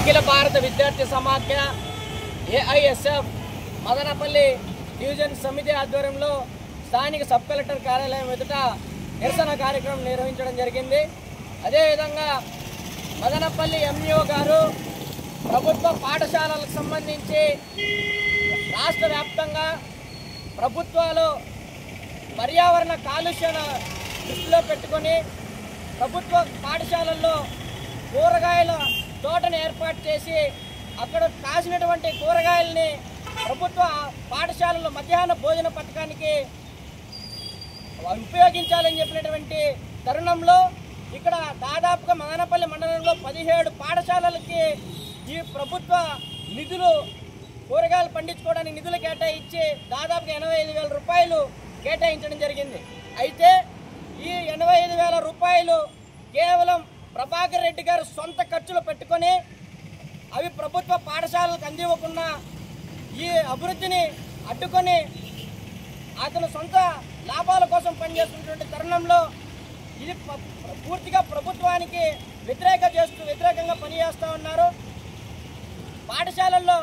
అఖిల భారత విద్యార్థి సమాఖ్య ఏఐఎస్ఎఫ్ మదనపల్లి డివిజన్ సమితి ఆధ్వర్యంలో స్థానిక సబ్ కలెక్టర్ కార్యాలయం ఎదుట నిరసన కార్యక్రమం నిర్వహించడం జరిగింది. అదేవిధంగా మదనపల్లి ఎంఈఓ గారు ప్రభుత్వ పాఠశాలలకు సంబంధించి రాష్ట్ర వ్యాప్తంగా ప్రభుత్వాలు పర్యావరణ కాలుష్యాన్ని దృష్టిలో పెట్టుకొని ప్రభుత్వ పాఠశాలల్లో కూరగాయల తోటను ఏర్పాటు చేసి అక్కడ కాసినటువంటి కూరగాయలని ప్రభుత్వ పాఠశాలలో మధ్యాహ్న భోజన పథకానికి ఉపయోగించాలని చెప్పినటువంటి తరుణంలో ఇక్కడ దాదాపుగా మదనపల్లి మండలంలో 17 పాఠశాలలకి ఈ ప్రభుత్వ నిధులు కూరగాయలు పండించుకోవడానికి నిధులు కేటాయించి దాదాపుగా 85,000 రూపాయలు కేటాయించడం జరిగింది. అయితే ఈ 85,000 రూపాయలు కేవలం ప్రభాకర్ రెడ్డి గారు సొంత ఖర్చులు పెట్టుకొని అవి ప్రభుత్వ పాఠశాలలకు అందివ్వకుండా ఈ అభివృద్ధిని అడ్డుకొని అతను సొంత లాభాల కోసం పనిచేస్తున్నటువంటి తరుణంలో ఇది పూర్తిగా ప్రభుత్వానికి వ్యతిరేకంగా పనిచేస్తూ ఉన్నారు. పాఠశాలల్లో